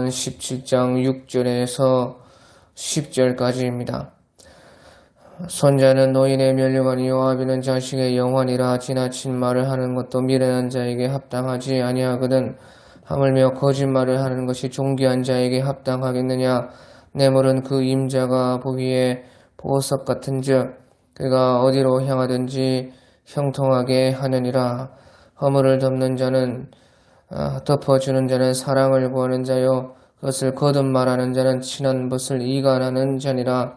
잠언 17장 6절에서 10절까지입니다. 손자는 노인의 면류관이요 아비는 자식의 영환이라. 지나친 말을 하는 것도 미련한 자에게 합당하지 아니하거든 하물며 거짓말을 하는 것이 존귀한 자에게 합당하겠느냐. 뇌물은 그 임자가 보기에 보석 같은즉 그가 어디로 향하든지 형통하게 하느니라. 허물을 덮어주는 자는 사랑을 구하는 자요 그것을 거듭 말하는 자는 친한 벗을 이간하는 자니라.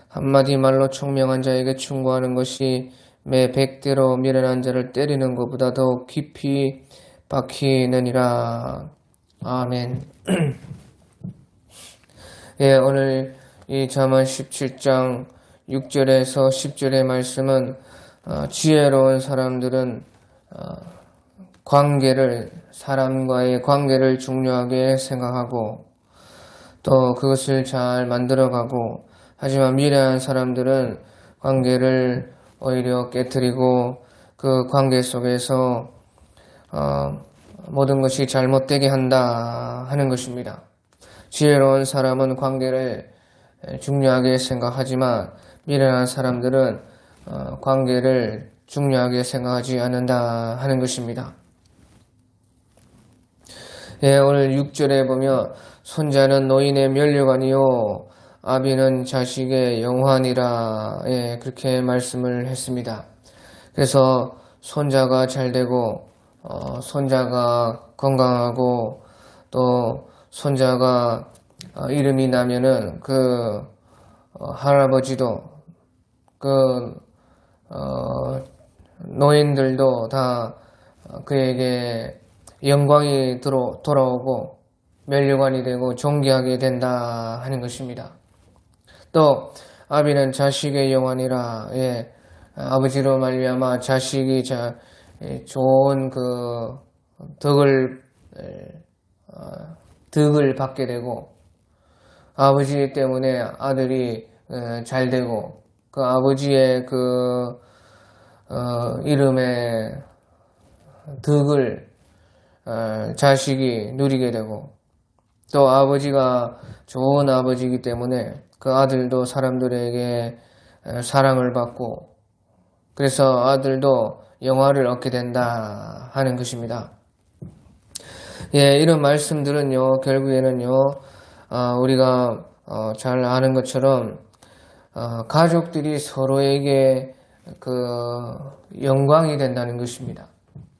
한마디 말로 총명한 자에게 충고하는 것이 매 100대로 미련한 자를 때리는 것보다 더 깊이 박히느니라. 아멘. 예, 오늘 이 잠언 17장 6절에서 10절의 말씀은 지혜로운 사람들은 사람과의 관계를 중요하게 생각하고 또 그것을 잘 만들어가고, 하지만 미련한 사람들은 관계를 오히려 깨뜨리고 그 관계 속에서 모든 것이 잘못되게 한다 하는 것입니다. 지혜로운 사람은 관계를 중요하게 생각하지만 미련한 사람들은 관계를 중요하게 생각하지 않는다 하는 것입니다. 예, 오늘 6절에 보면 손자는 노인의 면류관이요 아비는 자식의 영환이라. 예, 그렇게 말씀을 했습니다. 그래서 손자가 잘 되고 손자가 건강하고 또 손자가 이름이 나면은 그 할아버지도 노인들도 다 그에게 영광이 돌아오고 면류관이 되고 존귀하게 된다 하는 것입니다. 또 아비는 자식의 영환이라. 예, 아버지로 말미암아 자식이 좋은 그 덕을 받게 되고, 아버지 때문에 아들이 잘 되고 그 아버지의 그 이름의 덕을 자식이 누리게 되고, 또 아버지가 좋은 아버지이기 때문에 그 아들도 사람들에게 사랑을 받고, 그래서 아들도 영화를 얻게 된다 하는 것입니다. 예, 이런 말씀들은요, 결국에는요, 우리가 잘 아는 것처럼 가족들이 서로에게 그 영광이 된다는 것입니다.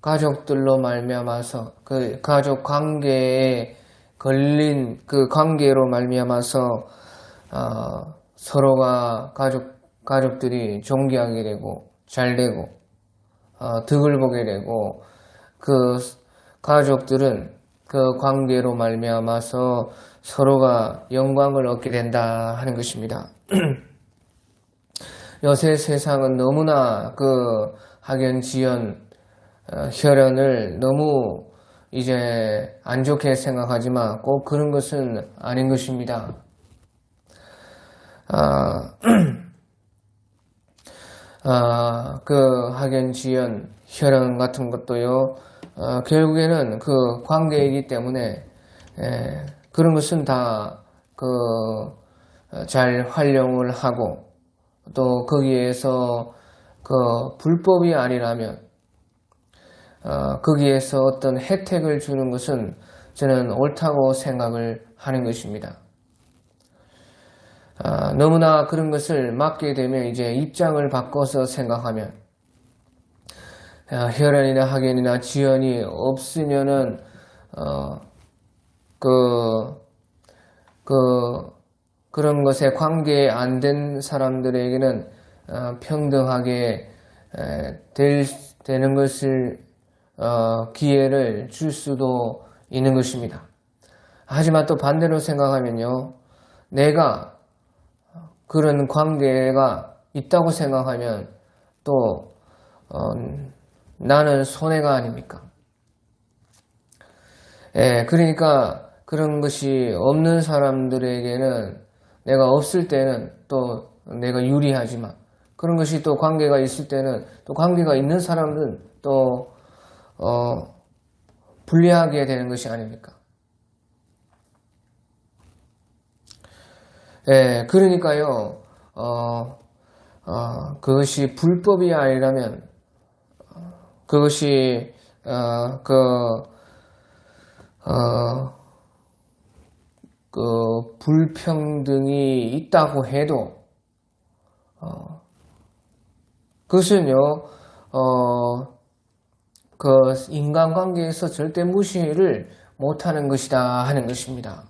가족들로 말미암아서 그 가족 관계에 걸린 그 관계로 말미암아서 서로가 가족들이 존귀하게 되고 잘 되고 덕을 보게 되고, 그 가족들은 그 관계로 말미암아서 서로가 영광을 얻게 된다 하는 것입니다. 요새 세상은 너무나 그 학연지연 혈연을 너무 이제 안 좋게 생각하지만 꼭 그런 것은 아닌 것입니다. 그 학연지연 혈연 같은 것도요, 결국에는 그 관계이기 때문에 그런 것은 다 잘 활용을 하고, 또 거기에서 그 불법이 아니라면 거기에서 어떤 혜택을 주는 것은 저는 옳다고 생각을 하는 것입니다. 너무나 그런 것을 맡게 되면 이제 입장을 바꿔서 생각하면, 혈연이나 학연이나 지연이 없으면은 그런 것에 관계 안 된 사람들에게는 평등하게 되는 것을 기회를 줄 수도 있는 것입니다. 하지만 또 반대로 생각하면요, 내가 그런 관계가 있다고 생각하면 또 나는 손해가 아닙니까? 예, 그러니까 그런 것이 없는 사람들에게는, 내가 없을 때는 또 내가 유리하지만, 그런 것이 또 관계가 있을 때는 또 관계가 있는 사람은 또 불리하게 되는 것이 아닙니까? 예, 그러니까요, 그것이 불법이 아니라면, 그것이, 불평등이 있다고 해도, 그것은요, 인간관계에서 절대 무시를 못하는 것이다 하는 것입니다.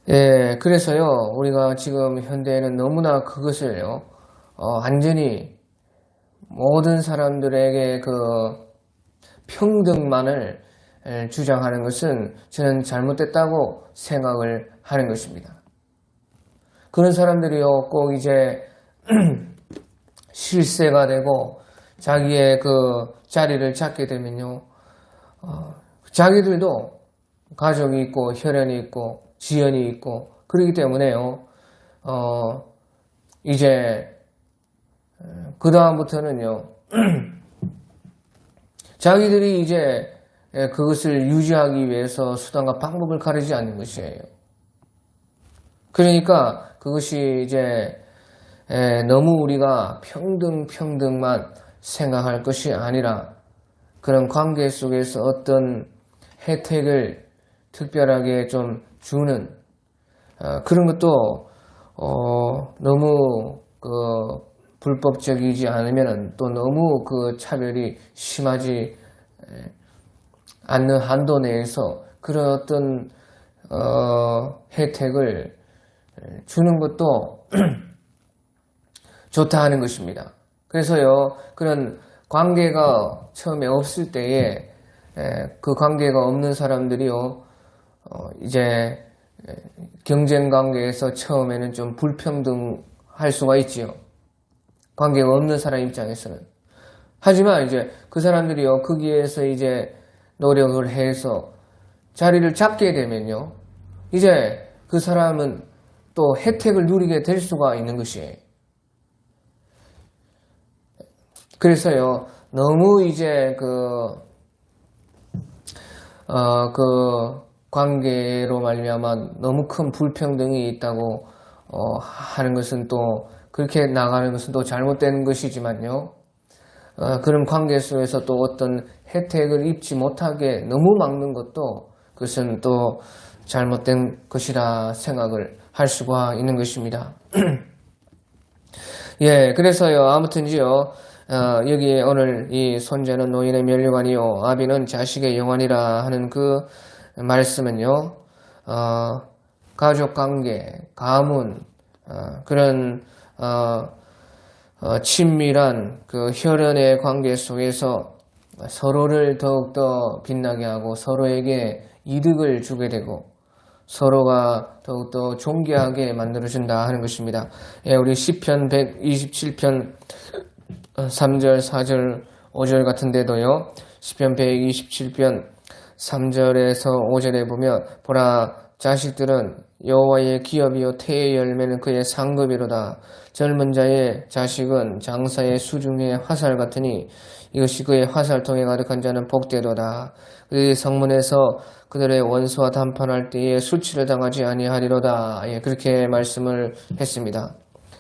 예, 그래서요, 우리가 지금 현대에는 너무나 그것을요, 완전히 모든 사람들에게 평등만을 주장하는 것은 저는 잘못됐다고 생각을 하는 것입니다. 그런 사람들이요, 꼭 이제 실세가 되고 자기의 자리를 찾게 되면요, 자기들도 가족이 있고 혈연이 있고 지연이 있고 그렇기 때문에요, 이제 그 다음부터는요, 자기들이 이제 그것을 유지하기 위해서 수단과 방법을 가리지 않는 것이에요. 그러니까 그것이 이제 너무 우리가 평등만 생각할 것이 아니라 그런 관계 속에서 어떤 혜택을 특별하게 좀 주는 그런 것도 너무 불법적이지 않으면 또 너무 차별이 심하지 않는 한도 내에서 그런 어떤 혜택을 주는 것도 좋다 하는 것입니다. 그래서요, 그런 관계가 처음에 없을 때에 그 관계가 없는 사람들이요, 이제 경쟁 관계에서 처음에는 좀 불평등할 수가 있지요. 관계가 없는 사람 입장에서는. 하지만 이제 그 사람들이요, 거기에서 이제 노력을 해서 자리를 잡게 되면요, 이제 그 사람은 또 혜택을 누리게 될 수가 있는 것이에요. 그래서요, 너무 이제 관계로 말미암아 너무 큰 불평등이 있다고 하는 것은 또 그렇게 나가는 것은 또 잘못된 것이지만요. 그런 관계 속에서 또 어떤 혜택을 입지 못하게 너무 막는 것도 그것은 또 잘못된 것이라 생각을 할 수가 있는 것입니다. 예, 그래서요, 아무튼지요, 여기 오늘 이 손자는 노인의 면류관이요, 아비는 자식의 영환이라 하는 그 말씀은요, 가족관계, 가문, 그런 친밀한 혈연의 관계 속에서 서로를 더욱더 빛나게 하고 서로에게 이득을 주게 되고 서로가 더욱더 존귀하게 만들어준다 하는 것입니다. 예, 우리 시편 127편 3절, 4절, 5절 같은 데도요, 시편 127편 3절에서 5절에 보면, 보라, 자식들은 여호와의 기업이요 태의 열매는 그의 상급이로다. 젊은 자의 자식은 장사의 수중의 화살 같으니 이것이 그의 화살통에 가득한 자는 복되도다. 그의 성문에서 그들의 원수와 담판할 때에 수치를 당하지 아니하리로다. 예, 그렇게 말씀을 했습니다.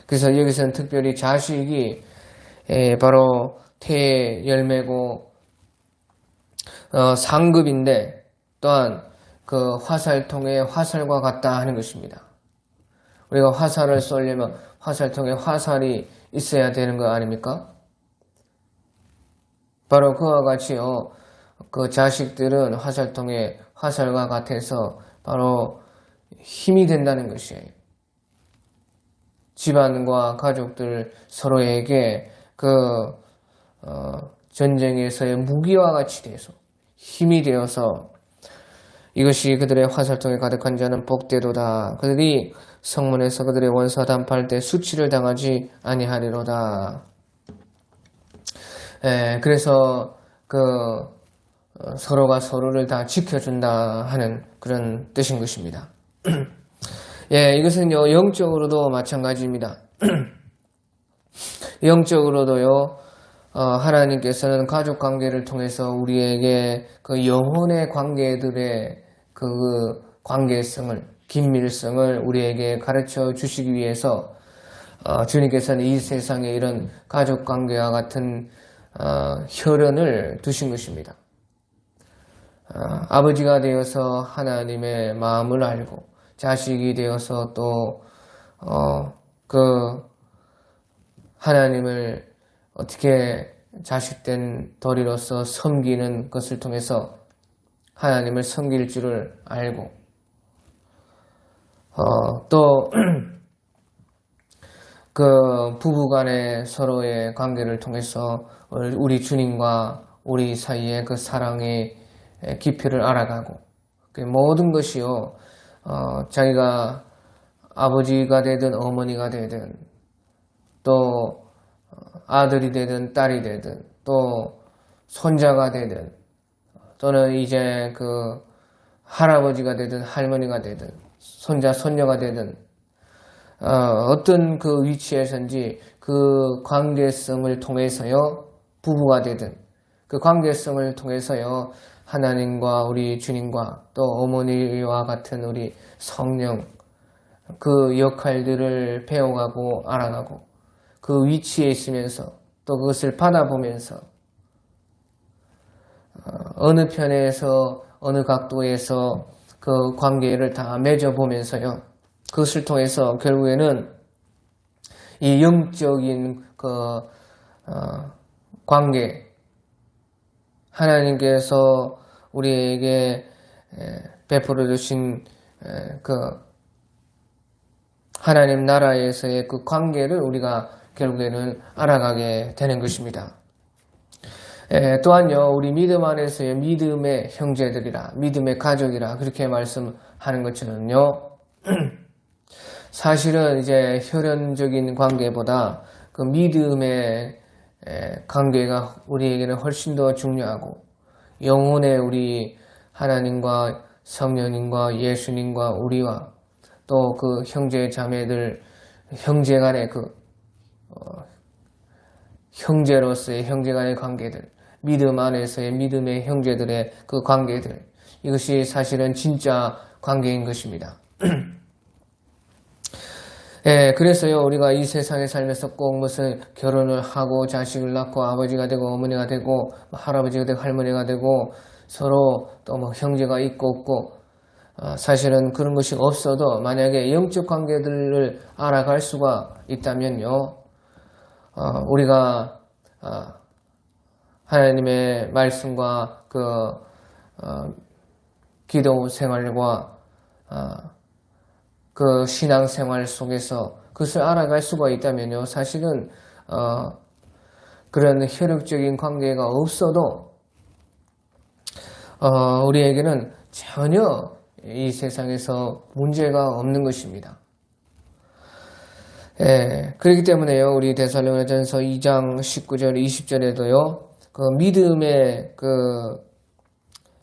그래서 여기서는 특별히 자식이 바로 태의 열매고 상급인데 또한 그 화살통에 화살과 같다 하는 것입니다. 우리가 화살을 쏘려면 화살통에 화살이 있어야 되는 거 아닙니까? 바로 그와 같이요, 그 자식들은 화살통에 화살과 같아서 바로 힘이 된다는 것이에요. 집안과 가족들 서로에게 전쟁에서의 무기와 같이 돼서 힘이 되어서 이것이 그들의 화살통에 가득한 자는 복되도다. 그들이 성문에서 그들의 원수와 담판할 때 수치를 당하지 아니하리로다. 그래서 서로가 서로를 다 지켜준다 하는 그런 뜻인 것입니다. 예, 이것은요, 영적으로도 마찬가지입니다. 영적으로도요, 하나님께서는 가족 관계를 통해서 우리에게 그 영혼의 관계들의 관계성을, 긴밀성을 우리에게 가르쳐 주시기 위해서 주님께서는 이 세상에 이런 가족관계와 같은 혈연을 두신 것입니다. 아버지가 되어서 하나님의 마음을 알고 자식이 되어서 또 그 하나님을 어떻게 자식된 도리로서 섬기는 것을 통해서 하나님을 섬길 줄을 알고 또 그 부부간의 서로의 관계를 통해서 우리 주님과 우리 사이의 그 사랑의 깊이를 알아가고 그 모든 것이요 자기가 아버지가 되든 어머니가 되든 또 아들이 되든 딸이 되든 또 손자가 되든 또는 이제 그 할아버지가 되든 할머니가 되든 손자 손녀가 되든 어떤 그 위치에서인지 그 관계성을 통해서요 부부가 되든 그 관계성을 통해서요 하나님과 우리 주님과 또 어머니와 같은 우리 성령 그 역할들을 배워가고 알아가고 그 위치에 있으면서 또 그것을 받아보면서 어느 편에서 어느 각도에서 그 관계를 다 맺어보면서요 그것을 통해서 결국에는 이 영적인 그 관계 하나님께서 우리에게 베풀어 주신 그 하나님 나라에서의 그 관계를 우리가 결국에는 알아가게 되는 것입니다. 또한요 우리 믿음 안에서의 믿음의 형제들이라 믿음의 가족이라 그렇게 말씀하는 것처럼요 사실은 이제 혈연적인 관계보다 그 믿음의 관계가 우리에게는 훨씬 더 중요하고 영혼의 우리 하나님과 성령님과 예수님과 우리와 또 그 형제 자매들 형제간의 그 형제로서의 형제간의 관계들 믿음 안에서의 믿음의 형제들의 그 관계들 이것이 사실은 진짜 관계인 것입니다. 그래서요, 우리가 이 세상에 살면서 꼭 무슨 결혼을 하고 자식을 낳고 아버지가 되고 어머니가 되고 할아버지가 되고 할머니가 되고 서로 또 뭐 형제가 있고 없고 사실은 그런 것이 없어도 만약에 영적 관계들을 알아갈 수가 있다면요, 우리가 하나님의 말씀과 그 기도 생활과 그 신앙생활 속에서 그것을 알아갈 수가 있다면요. 사실은 그런 혈육적인 관계가 없어도 우리에게는 전혀 이 세상에서 문제가 없는 것입니다. 그렇기 때문에요. 우리 데살로니가전서 2장 19절 20절에도요. 그 믿음의 그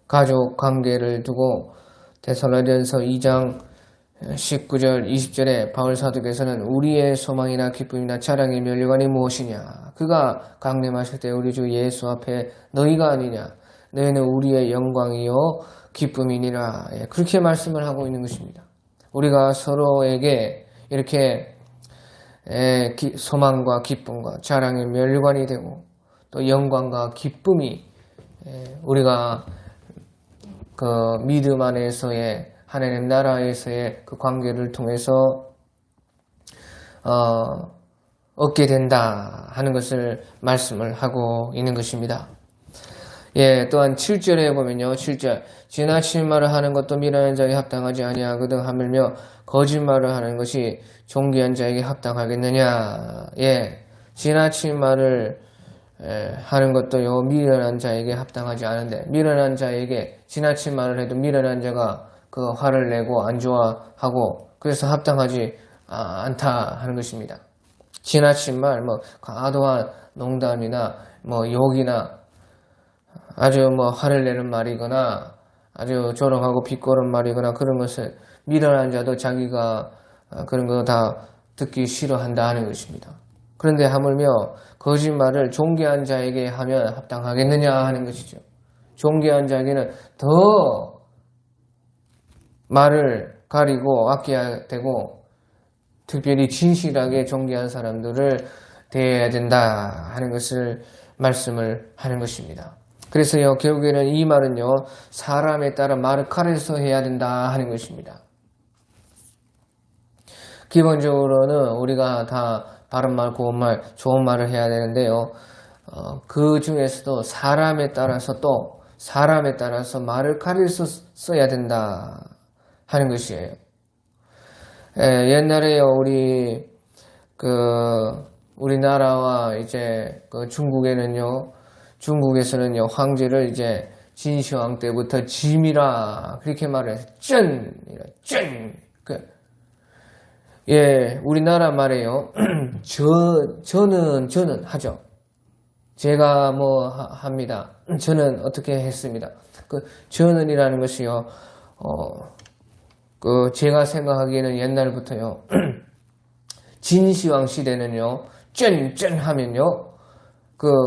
가족 관계를 두고 데살로니가전서 2장 19절 20절에 바울 사도께서는 우리의 소망이나 기쁨이나 자랑의 면류관이 무엇이냐 그가 강림하실 때 우리 주 예수 앞에 너희가 아니냐 너희는 우리의 영광이요 기쁨이니라 그렇게 말씀을 하고 있는 것입니다. 우리가 서로에게 이렇게 소망과 기쁨과 자랑의 면류관이 되고 또 영광과 기쁨이 우리가 그 믿음 안에서의 하나님 나라에서의 그 관계를 통해서 얻게 된다 하는 것을 말씀을 하고 있는 것입니다. 또한 7절에 보면요. 7절 지나친 말을 하는 것도 미련한 자에게 합당하지 아니하거든 하물며 거짓말을 하는 것이 존귀한 자에게 합당하겠느냐. 지나친 말을 하는 것도요. 미련한 자에게 합당하지 않은데 미련한 자에게 지나친 말을 해도 미련한 자가 그 화를 내고 안 좋아하고 그래서 합당하지 않다 하는 것입니다. 지나친 말, 뭐 과도한 농담이나 뭐 욕이나 아주 뭐 화를 내는 말이거나 아주 조롱하고 비꼬는 말이거나 그런 것을 미련한 자도 자기가 그런 거 다 듣기 싫어한다 하는 것입니다. 그런데 하물며 거짓말을 존귀한 자에게 하면 합당하겠느냐 하는 것이죠. 존귀한 자에게는 더 말을 가리고 아껴야 되고 특별히 진실하게 존귀한 사람들을 대해야 된다 하는 것을 말씀을 하는 것입니다. 그래서요, 결국에는 이 말은요, 사람에 따라 말을 가려서 해야 된다 하는 것입니다. 기본적으로는 우리가 다 바른 말, 고운 말, 좋은 말을 해야 되는데요. 그 중에서도 사람에 따라서 말을 가려서 써야 된다 하는 것이에요. 옛날에요, 우리나라와 이제 중국에서는요, 황제를 이제 진시황 때부터 짐이라 그렇게 말해서 쩐. 우리나라 말에요. 저는 하죠. 제가 뭐 합니다. 저는 어떻게 했습니다. 저는이라는 것이요. 제가 생각하기에는 옛날부터요. 진시황 시대는요. 쩐 하면요.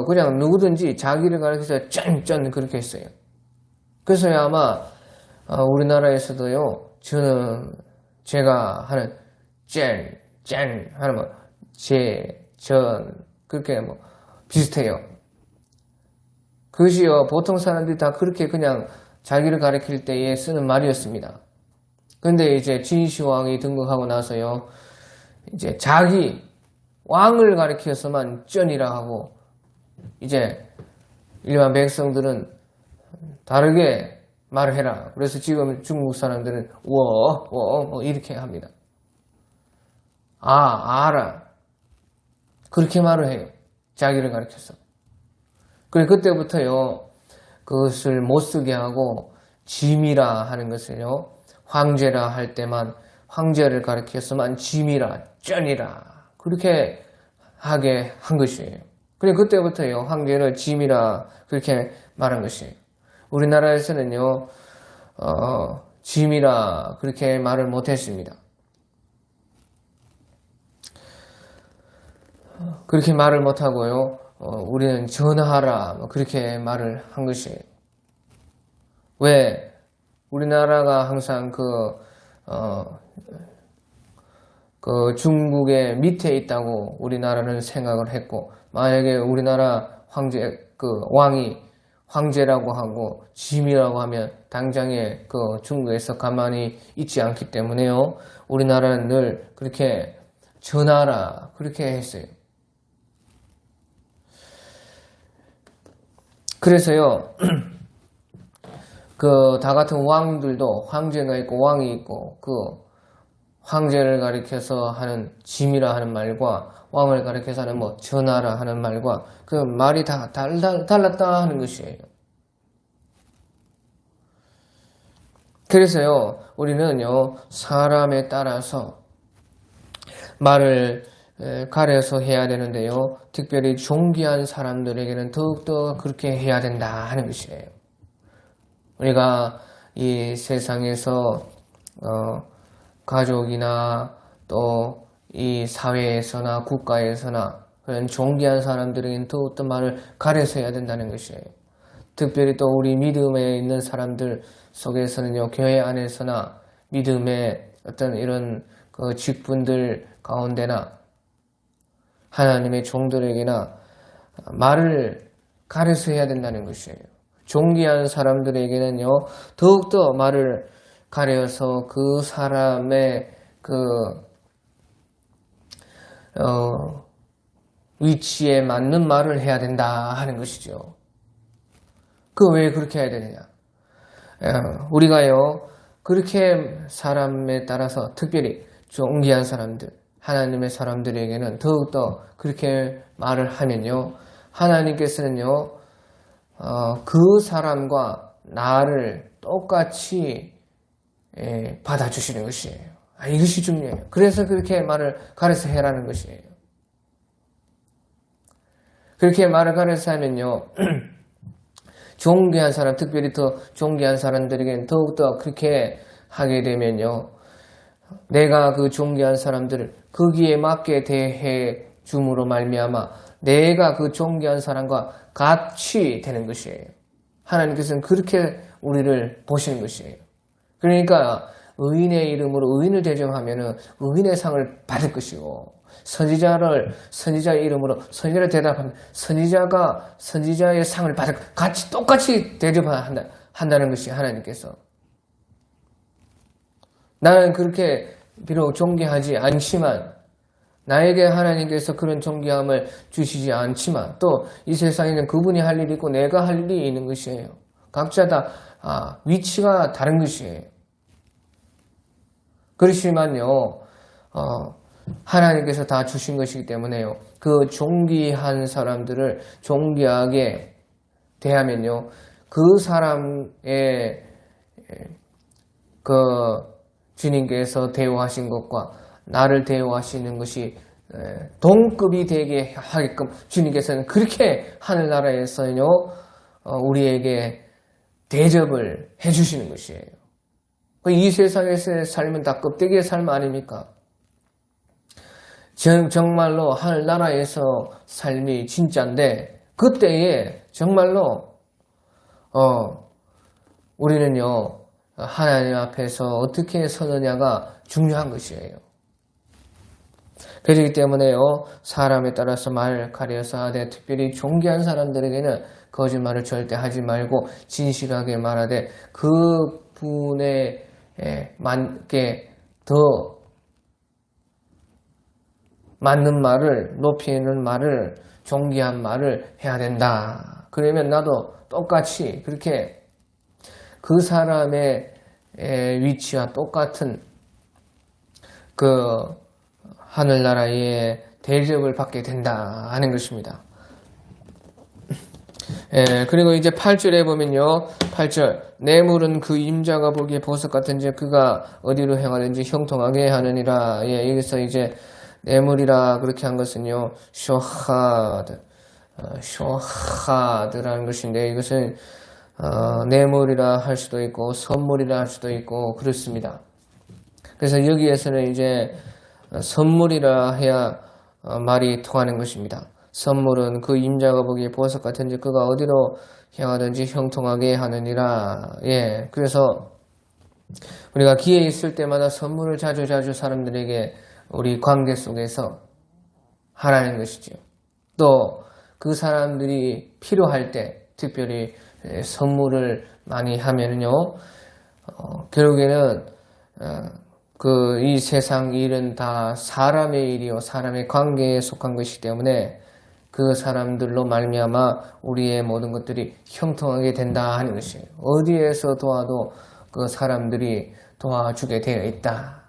그냥 누구든지 자기를 가리켜서 쩐 그렇게 했어요. 그래서요, 아마 우리나라에서도요. 제가 하는 짠 하는 뭐 전 그렇게 뭐 비슷해요. 그것이요, 보통 사람들이 다 그렇게 그냥 자기를 가리킬 때에 쓰는 말이었습니다. 근데 이제 진시황이 등극하고 나서요, 이제 자기 왕을 가리켜서만 쩐이라 하고, 이제 일반 백성들은 다르게 말을 해라. 그래서 지금 중국 사람들은 뭐 이렇게 합니다. 알아. 그렇게 말을 해요. 자기를 가리켜서. 그래, 그때부터요, 그것을 못 쓰게 하고, 짐이라 하는 것을요, 황제라 할 때만, 황제를 가리켜서만 짐이라, 쩐이라, 그렇게 하게 한 것이에요. 그래, 그때부터요, 황제를 짐이라, 그렇게 말한 것이에요. 우리나라에서는요, 짐이라, 그렇게 말을 못 했습니다. 그렇게 말을 못하고요. 우리는 전하라 그렇게 말을 한 것이에요. 왜? 우리나라가 항상 중국의 밑에 있다고 우리나라는 생각을 했고, 만약에 우리나라 왕이 황제라고 하고 짐이라고 하면 당장에 중국에서 가만히 있지 않기 때문에요. 우리나라는 늘 그렇게 전하라 그렇게 했어요. 그래서요, 다 같은 왕들도 황제가 있고 왕이 있고, 황제를 가리켜서 하는 짐이라 하는 말과 왕을 가리켜서 하는 전하라 하는 말과 그 말이 다 달랐다 하는 것이에요. 그래서요, 우리는요, 사람에 따라서 말을 가려서 해야 되는데요. 특별히 존귀한 사람들에게는 더욱더 그렇게 해야 된다 하는 것이에요. 우리가 이 세상에서 가족이나 또 이 사회에서나 국가에서나 그런 존귀한 사람들에게는 더욱더 말을 가려서 해야 된다는 것이에요. 특별히 또 우리 믿음에 있는 사람들 속에서는요. 교회 안에서나 믿음의 어떤 이런 직분들 가운데나 하나님의 종들에게나 말을 가려서 해야 된다는 것이에요. 존귀한 사람들에게는요, 더욱더 말을 가려서 그 사람의 위치에 맞는 말을 해야 된다 하는 것이죠. 왜 그렇게 해야 되느냐? 우리가요, 그렇게 사람에 따라서 특별히 존귀한 사람들, 하나님의 사람들에게는 더욱더 그렇게 말을 하면요, 하나님께서는요, 그 사람과 나를 똑같이 받아주시는 것이에요. 이것이 중요해요. 그래서 그렇게 말을 가려서 해라는 것이에요. 그렇게 말을 가려서 하면요, 존귀한 사람, 특별히 더 존귀한 사람들에게는 더욱더 그렇게 하게 되면요, 내가 그 존귀한 사람들을 거기에 맞게 대해 줌으로 말미암아 내가 그 존귀한 사람과 같이 되는 것이에요. 하나님께서는 그렇게 우리를 보시는 것이에요. 그러니까 의인의 이름으로 의인을 대접하면은 의인의 상을 받을 것이고, 선지자의 이름으로 선지자를 대답하면 선지자가 선지자의 상을 받을, 똑같이 대접한다는 것이 하나님께서. 나는 그렇게 비록 존귀하지 않지만, 나에게 하나님께서 그런 존귀함을 주시지 않지만, 또 이 세상에는 그분이 할 일이 있고 내가 할 일이 있는 것이에요. 각자 다 위치가 다른 것이에요. 그렇지만요, 하나님께서 다 주신 것이기 때문에요, 그 존귀한 사람들을 존귀하게 대하면요, 그 사람의 그 주님께서 대우하신 것과 나를 대우하시는 것이 동급이 되게 하게끔 주님께서는 그렇게 하늘나라에서요 우리에게 대접을 해주시는 것이에요. 이 세상에서의 삶은 다 껍데기의 삶 아닙니까? 정말로 하늘나라에서 삶이 진짜인데, 그때에 정말로 우리는요 하나님 앞에서 어떻게 서느냐가 중요한 것이에요. 그렇기 때문에요, 사람에 따라서 말을 가려서 하되 특별히 존귀한 사람들에게는 거짓말을 절대 하지 말고 진실하게 말하되 그분에 맞게 더 맞는 말을, 높이는 말을, 존귀한 말을 해야 된다. 그러면 나도 똑같이 그렇게 그 사람의 위치와 똑같은 그 하늘나라의 대접을 받게 된다 하는 것입니다. 그리고 이제 8절에 보면요, 8절, 뇌물은 그 임자가 보기에 보석 같은지 그가 어디로 행하든지 형통하게 하느니라. 여기서 이제 뇌물이라 그렇게 한 것은요, 쇼하드라는 것인데, 이것은 뇌물이라 할 수도 있고 선물이라 할 수도 있고 그렇습니다. 그래서 여기에서는 이제 선물이라 해야 말이 통하는 것입니다. 선물은 그 임자가 보기에 보석 같은지 그가 어디로 향하든지 형통하게 하느니라. 그래서 우리가 기회 있을 때마다 선물을 자주 사람들에게 우리 관계 속에서 하라는 것이죠. 또 그 사람들이 필요할 때 특별히 선물을 많이 하면요, 결국에는 이 세상 일은 다 사람의 일이요 사람의 관계에 속한 것이기 때문에 그 사람들로 말미암아 우리의 모든 것들이 형통하게 된다 하는 것이에요. 어디에서 도와도 그 사람들이 도와주게 되어 있다.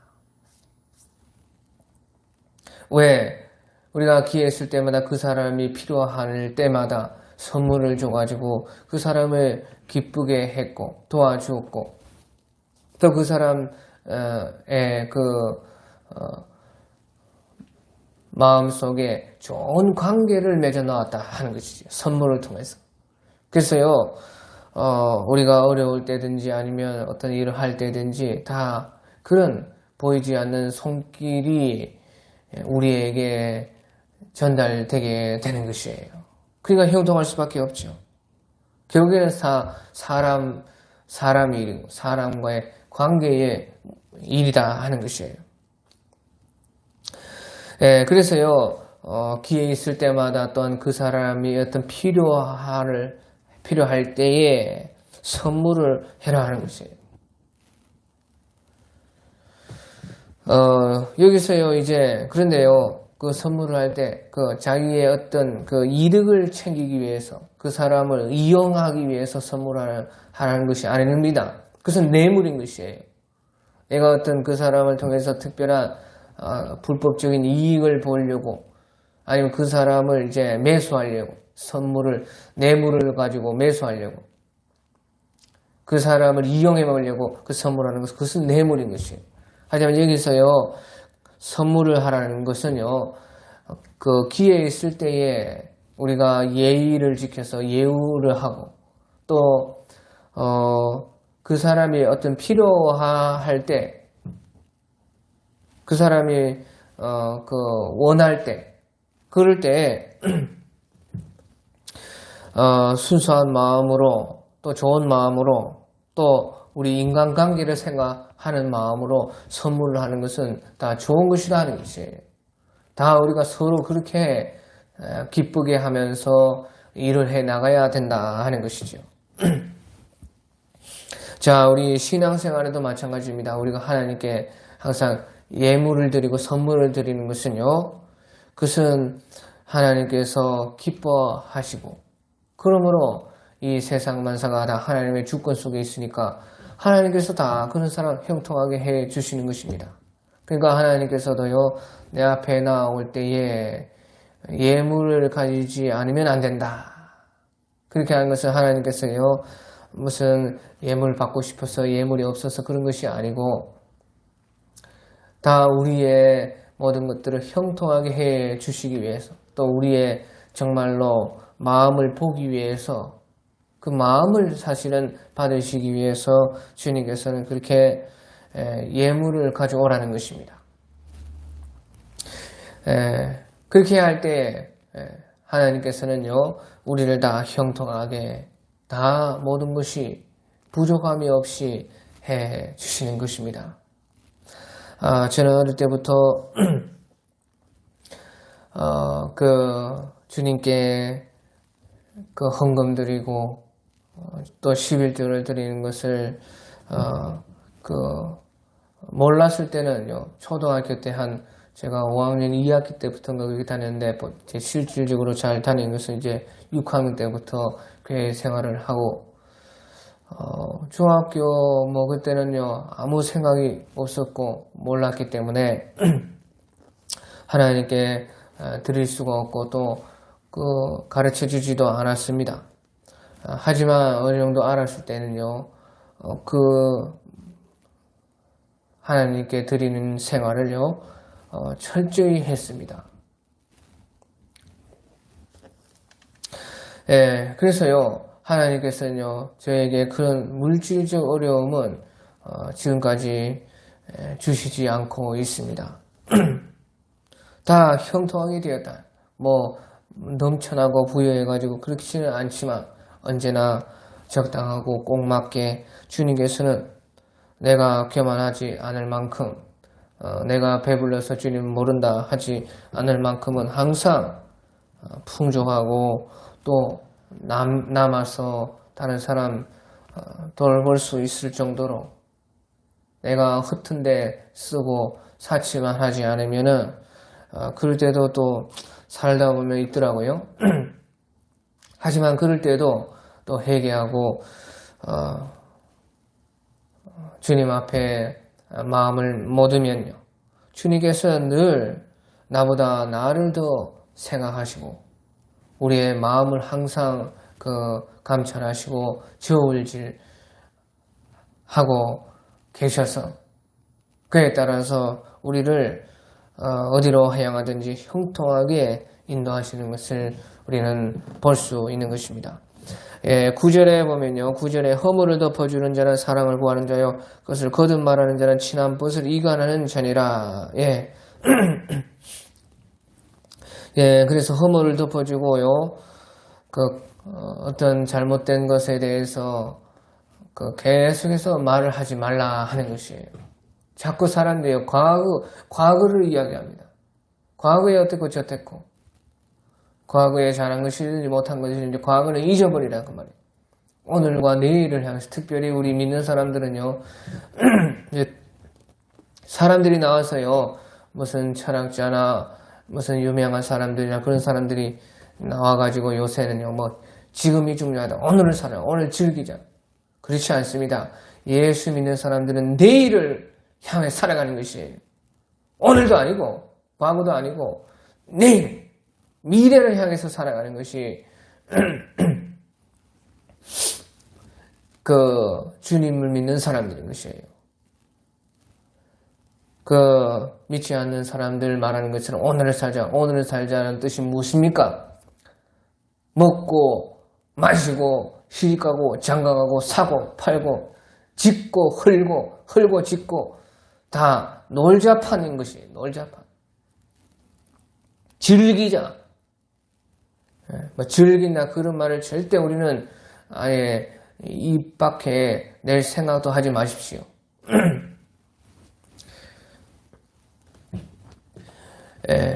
왜? 우리가 기회 있을 때마다 그 사람이 필요할 때마다 선물을 줘가지고 그 사람을 기쁘게 했고 도와주었고, 또 그 사람의 마음속에 좋은 관계를 맺어놓았다 하는 것이죠. 선물을 통해서. 그래서요, 우리가 어려울 때든지 아니면 어떤 일을 할 때든지 다 그런 보이지 않는 손길이 우리에게 전달되게 되는 것이에요. 그러니까 형통할 수밖에 없죠. 결국에는 다 사람의 일이고 사람과의 관계의 일이다 하는 것이에요. 그래서요, 기회 있을 때마다 또한 그 사람이 어떤 필요할 때에 선물을 해라 하는 것이에요. 여기서요, 이제, 그런데요, 그 선물을 할 때, 자기의 어떤 그 이득을 챙기기 위해서, 그 사람을 이용하기 위해서 선물하라는 것이 아닙니다. 그것은 뇌물인 것이에요. 내가 어떤 그 사람을 통해서 특별한, 불법적인 이익을 보려고, 아니면 그 사람을 이제 매수하려고, 뇌물을 가지고 매수하려고, 그 사람을 이용해 먹으려고 그 선물하는 것은, 그것은 뇌물인 것이에요. 하지만 여기서요, 선물을 하라는 것은요, 그 기회 있을 때에 우리가 예의를 지켜서 예우를 하고, 또, 그 사람이 어떤 필요할 때, 그 사람이, 원할 때, 그럴 때, 순수한 마음으로, 또 좋은 마음으로, 또 우리 인간관계를 하는 마음으로 선물을 하는 것은 다 좋은 것이다 하는 것이에요. 다 우리가 서로 그렇게 기쁘게 하면서 일을 해 나가야 된다 하는 것이죠. 자, 우리 신앙생활에도 마찬가지입니다. 우리가 하나님께 항상 예물을 드리고 선물을 드리는 것은요, 그것은 하나님께서 기뻐하시고, 그러므로 이 세상 만사가 다 하나님의 주권 속에 있으니까 하나님께서 다 그런 사람 형통하게 해 주시는 것입니다. 그러니까 하나님께서도요, 내 앞에 나올 때에 예물을 가지지 않으면 안 된다. 그렇게 하는 것은 하나님께서요, 무슨 예물 받고 싶어서 예물이 없어서 그런 것이 아니고, 다 우리의 모든 것들을 형통하게 해 주시기 위해서, 또 우리의 정말로 마음을 보기 위해서, 그 마음을 사실은 받으시기 위해서 주님께서는 그렇게 예물을 가져오라는 것입니다. 그렇게 할 때 하나님께서는요, 우리를 다 형통하게, 다 모든 것이 부족함이 없이 해 주시는 것입니다. 저는 어릴 때부터 주님께 그 헌금 드리고 또 11조를 드리는 것을 몰랐을 때는요, 초등학교 때 제가 5학년 2학기 때부터인가 그렇게 다녔는데, 제 실질적으로 잘 다니는 것은 이제 6학년 때부터 교회 생활을 하고, 중학교 그때는요, 아무 생각이 없었고 몰랐기 때문에 하나님께 드릴 수가 없고 또 가르쳐 주지도 않았습니다. 하지만 어느 정도 알았을 때는요, 하나님께 드리는 생활을요, 철저히 했습니다. 그래서요, 하나님께서는요, 저에게 그런 물질적 어려움은 지금까지 주시지 않고 있습니다. 다 형통하게 되었다. 넘쳐나고 부여해가지고 그렇지는 않지만 언제나 적당하고 꼭 맞게 주님께서는 내가 교만하지 않을 만큼, 내가 배불러서 주님 모른다 하지 않을 만큼은 항상 풍족하고 또 남아서 다른 사람 돌볼 수 있을 정도로 내가 허튼데 쓰고 사치만 하지 않으면은 그럴 때도 또 살다 보면 있더라고요. 하지만 그럴 때도 또 회개하고 주님 앞에 마음을 모으면요, 주님께서 늘 나보다 나를 더 생각하시고 우리의 마음을 항상 감찰하시고 저울질하고 계셔서 그에 따라서 우리를 어디로 향하든지 형통하게 인도하시는 것을 우리는 볼 수 있는 것입니다. 9절에 보면요, 9절에 허물을 덮어주는 자는 사랑을 구하는 자요, 그것을 거듭 말하는 자는 친한 벗을 이간하는 자니라. 그래서 허물을 덮어주고요, 어떤 잘못된 것에 대해서 계속해서 말을 하지 말라 하는 것이에요. 자꾸 사람들이 과거를 이야기합니다. 과거에 어땠고 저땠고, 과거에 잘한 것이든지 못한 것이든지 과거는 잊어버리라 그 말이에요. 오늘과 내일을 향해서, 특별히 우리 믿는 사람들은요, 사람들이 나와서요, 무슨 철학자나 무슨 유명한 사람들이나 그런 사람들이 나와가지고 요새는요, 지금이 중요하다, 오늘을 살아, 오늘 즐기자. 그렇지 않습니다. 예수 믿는 사람들은 내일을 향해 살아가는 것이에요. 오늘도 아니고 과거도 아니고 내일, 미래를 향해서 살아가는 것이 주님을 믿는 사람들인 것이에요. 믿지 않는 사람들 말하는 것처럼 오늘을 살자는 뜻이 무엇입니까? 먹고 마시고 시집가고 장가가고 사고 팔고 짓고 헐고 짓고 다 놀자판인 것이, 놀자판. 즐기자. 즐긴다 그런 말을 절대 우리는 아예 입 밖에 낼 생각도 하지 마십시오.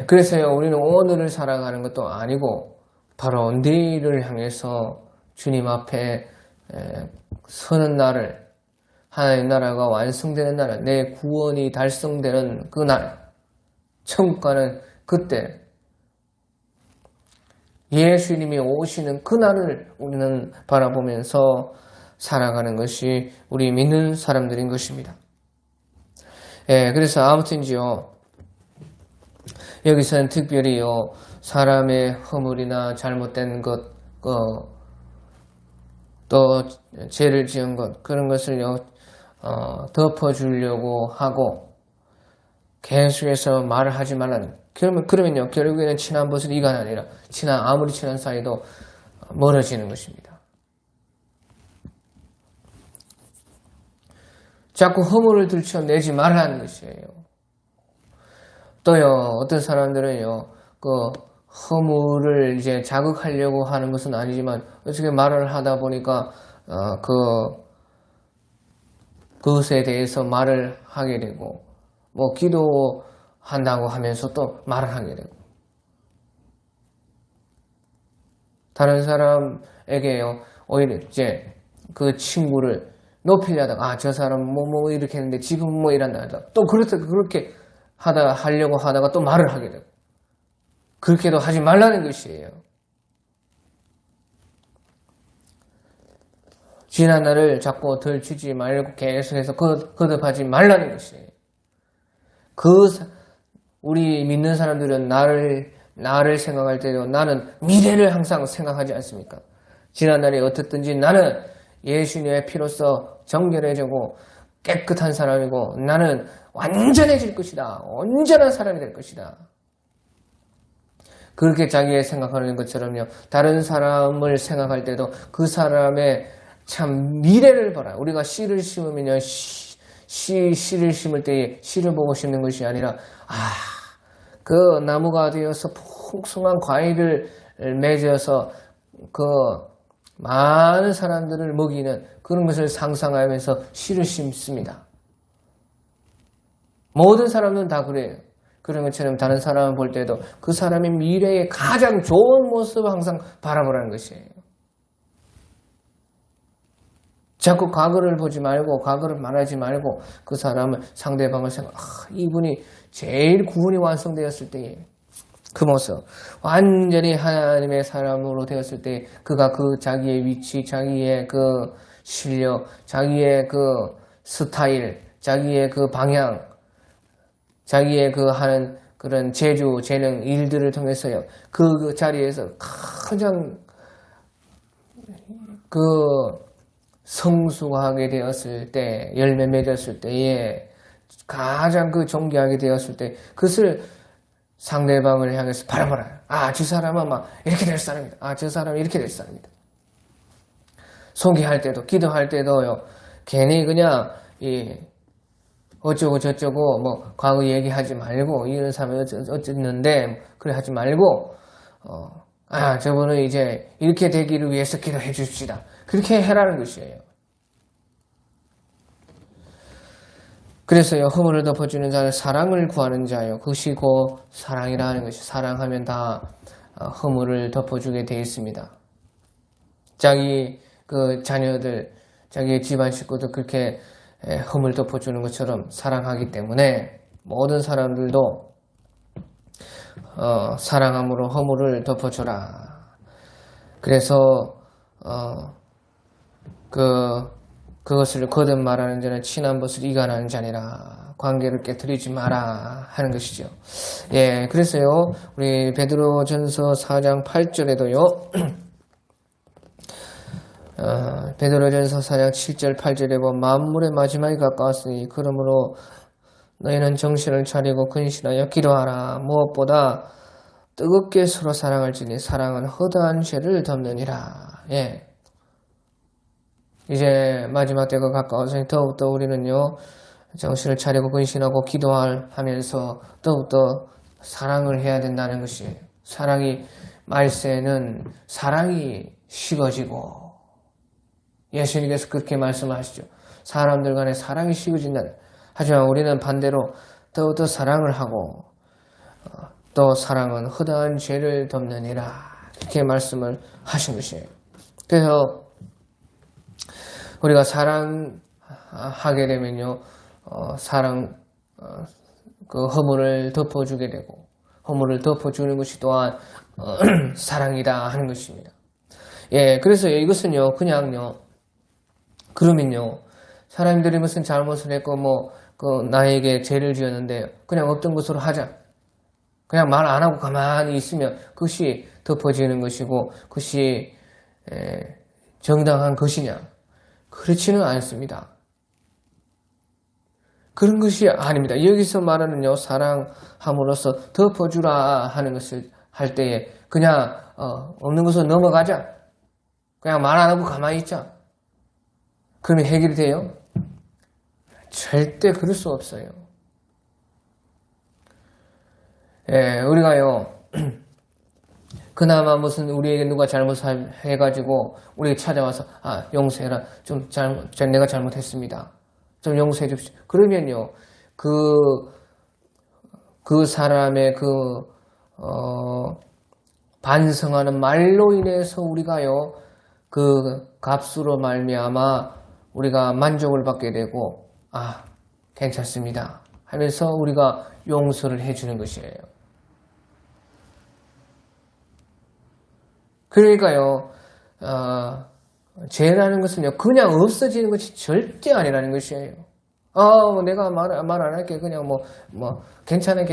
그래서요, 우리는 오늘을 살아가는 것도 아니고 바로 내일을 향해서 주님 앞에 서는 날을, 하나님 나라가 완성되는 날을, 내 구원이 달성되는 그 날, 천국 가는 그때, 예수님이 오시는 그 날을 우리는 바라보면서 살아가는 것이 우리 믿는 사람들인 것입니다. 그래서 아무튼지요, 여기서는 특별히요, 사람의 허물이나 잘못된 것, 또 죄를 지은 것, 그런 것을요, 덮어주려고 하고 계속해서 말을 하지 말라는, 그러면요, 결국에는 친한 벗을 이가 아니라 아무리 친한 사이도 멀어지는 것입니다. 자꾸 허물을 들춰내지 말라는 것이에요. 또요, 어떤 사람들은요, 허물을 이제 자극하려고 하는 것은 아니지만, 어떻게 말을 하다 보니까, 그것에 대해서 말을 하게 되고, 기도한다고 하면서 또 말을 하게 되고, 다른 사람에게요, 오히려 이제 그 친구를 높이려다가, 저 사람 이렇게 했는데 지금 이란다 하다가, 또 그렇게 하려고 하다가 또 말을 하게 되고, 그렇게도 하지 말라는 것이에요. 지난 날을 자꾸 덜치지 말고 계속해서 거듭하지 말라는 것이에요. 우리 믿는 사람들은 나를 생각할 때도 나는 미래를 항상 생각하지 않습니까? 지난 날이 어떻든지 나는 예수님의 피로써 정결해지고 깨끗한 사람이고 나는 완전해질 것이다. 온전한 사람이 될 것이다. 그렇게 자기의 생각하는 것처럼요. 다른 사람을 생각할 때도 그 사람의 참 미래를 봐라. 우리가 씨를 심으면요. 씨를 심을 때에 씨를 보고 심는 것이 아니라 그 나무가 되어서 풍성한 과일을 맺어서 그 많은 사람들을 먹이는 그런 것을 상상하면서 씨를 심습니다. 모든 사람은 다 그래요. 그런 것처럼 다른 사람을 볼 때도 그 사람의 미래의 가장 좋은 모습을 항상 바라보라는 것이에요. 자꾸 과거를 보지 말고 과거를 말하지 말고 그 사람을 상대방을 이분이 제일 구원이 완성되었을 때에 그 모습 완전히 하나님의 사람으로 되었을 때 그가 그 자기의 위치, 자기의 그 실력, 자기의 그 스타일, 자기의 그 방향, 자기의 그 하는 그런 재주, 재능, 일들을 통해서요. 그 자리에서 가장 성숙하게 되었을 때, 열매 맺었을 때에 가장 존귀하게 되었을 때 그것을 상대방을 향해서 바라보라. 저 사람은 막 이렇게 될 사람이다. 저 사람은 이렇게 될 사람이다. 소개할 때도, 기도할 때도요. 괜히 그냥 어쩌고 저쩌고 과거 얘기하지 말고 이런 사람이 어쨌는데 그래 하지 말고 저분은 이제 이렇게 되기를 위해서 기도해 주십시다. 그렇게 해라는 것이에요. 그래서요, 허물을 덮어주는 자는 사랑을 구하는 자요. 그것이 곧 사랑이라는 것이, 사랑하면 다 허물을 덮어주게 되어 있습니다. 자기 자녀들, 자기의 집안 식구들 그렇게 허물 덮어주는 것처럼 사랑하기 때문에 모든 사람들도 사랑함으로 허물을 덮어주라. 그래서 그것을 거듭 말하는 자는 친한 벗을 이간하는 자니라. 관계를 깨뜨리지 마라 하는 것이죠. 그래서요, 우리 베드로전서 4장 8절에도요, 베드로전서 4장 7절 8절에 보면 만물의 마지막이 가까웠으니 그러므로 너희는 정신을 차리고 근신하여 기도하라. 무엇보다 뜨겁게 서로 사랑할지니 사랑은 허다한 죄를 덮느니라. 이제 마지막 때가 가까워서 더욱더 우리는요, 정신을 차리고 근신하고 기도하면서 더욱더 사랑을 해야 된다는 것이에요. 말세는 사랑이 식어지고, 예수님께서 그렇게 말씀하시죠. 사람들 간에 사랑이 식어진다. 하지만 우리는 반대로 더욱더 사랑을 하고, 또 사랑은 허다한 죄를 덮느니라. 이렇게 말씀을 하신 것이에요. 그래서 우리가 사랑하게 되면요, 그 허물을 덮어주게 되고, 허물을 덮어주는 것이 또한 사랑이다 하는 것입니다. 예, 그래서 이것은요, 그러면요, 사람들이 무슨 잘못을 했고, 나에게 죄를 지었는데, 그냥 없던 것으로 하자. 그냥 말 안 하고 가만히 있으면 그것이 덮어지는 것이고, 그것이 정당한 것이냐? 그렇지는 않습니다. 그런 것이 아닙니다. 여기서 말하는요, 사랑함으로써 덮어주라 하는 것을 할 때에 그냥 없는 것으로 넘어가자. 그냥 말 안 하고 가만히 있자. 그러면 해결이 돼요? 절대 그럴 수 없어요. 예, 우리가요, 그나마 무슨 우리에게 누가 잘못을 해가지고 우리에게 찾아와서 용서해라. 내가 잘못했습니다. 좀 용서해 줍시오. 그러면요, 그 사람의 반성하는 말로 인해서 우리가요, 그 값으로 말미암아 우리가 만족을 받게 되고, 괜찮습니다 하면서 우리가 용서를 해주는 것이에요. 그러니까요, 죄라는 것은요, 그냥 없어지는 것이 절대 아니라는 것이에요. 내가 말 안 할게. 그냥 괜찮아.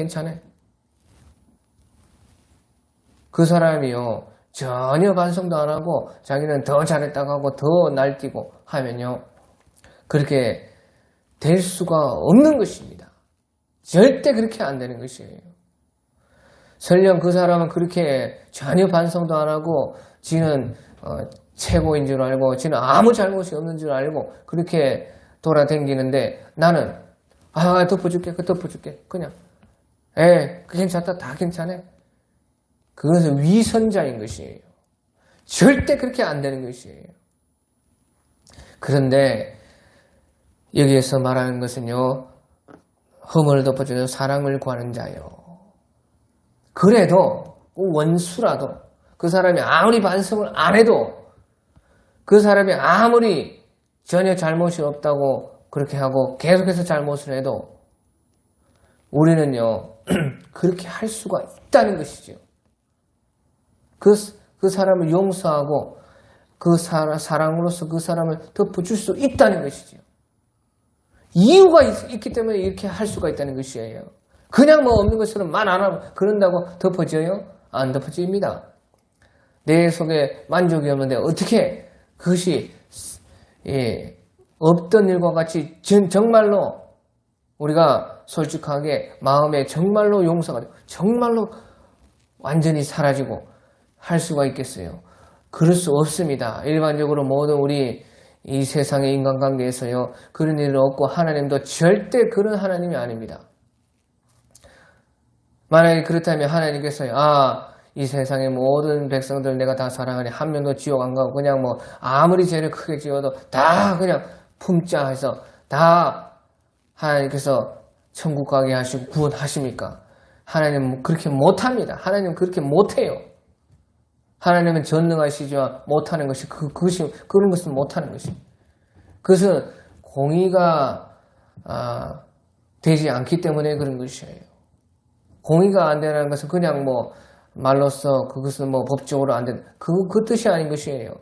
그 사람이요, 전혀 반성도 안 하고, 자기는 더 잘했다고 하고, 더 날뛰고 하면요, 그렇게 될 수가 없는 것입니다. 절대 그렇게 안 되는 것이에요. 설령 그 사람은 그렇게 전혀 반성도 안 하고, 지는, 최고인 줄 알고, 지는 아무 잘못이 없는 줄 알고, 그렇게 돌아다니는데, 나는, 덮어줄게. 그냥, 괜찮다. 다 괜찮아. 그것은 위선자인 것이에요. 절대 그렇게 안 되는 것이에요. 그런데, 여기에서 말하는 것은요, 허물을 덮어주는 사랑을 구하는 자요. 그래도, 원수라도, 그 사람이 아무리 반성을 안 해도, 그 사람이 아무리 전혀 잘못이 없다고 그렇게 하고 계속해서 잘못을 해도 우리는요, 그렇게 할 수가 있다는 것이죠. 그 사람을 용서하고 그 사랑으로서 그 사람을 덮어줄 수 있다는 것이죠. 이유가 있기 때문에 이렇게 할 수가 있다는 것이에요. 그냥 없는 것처럼 말 안 하고 그런다고 덮어져요? 안 덮어집니다. 내 속에 만족이 없는데 어떻게 그것이 없던 일과 같이 정말로 우리가 솔직하게 마음에 정말로 용서가 되고 정말로 완전히 사라지고 할 수가 있겠어요? 그럴 수 없습니다. 일반적으로 모든 우리 이 세상의 인간관계에서요, 그런 일은 없고 하나님도 절대 그런 하나님이 아닙니다. 만약에 그렇다면 하나님께서요, 이 세상의 모든 백성들 내가 다 사랑하니 한 명도 지옥 안 가고 그냥 아무리 죄를 크게 지어도 다 그냥 품자 해서 다 하나님께서 천국 가게 하시고 구원하십니까? 하나님은 그렇게 못합니다. 하나님은 그렇게 못해요. 하나님은 전능하시지만 못하는 것이 그런 것은 못하는 것입니다. 그것은 공의가 되지 않기 때문에 그런 것이에요. 공의가 안 되는 것은 그냥 말로써 그것은 법적으로 안 된다. 그 뜻이 아닌 것이에요.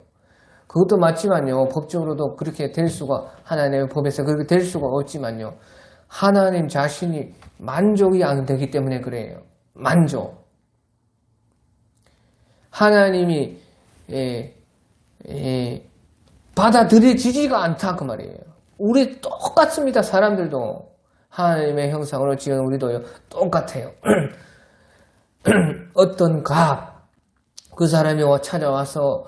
그것도 맞지만요. 법적으로도 그렇게 될 수가 하나님의 법에서 그렇게 될 수가 없지만요. 하나님 자신이 만족이 안 되기 때문에 그래요. 만족. 하나님이 받아들여지지가 않다 그 말이에요. 우리 똑같습니다. 사람들도 하나님의 형상으로 지은 우리도요 똑같아요. 어떤 그 사람이 찾아와서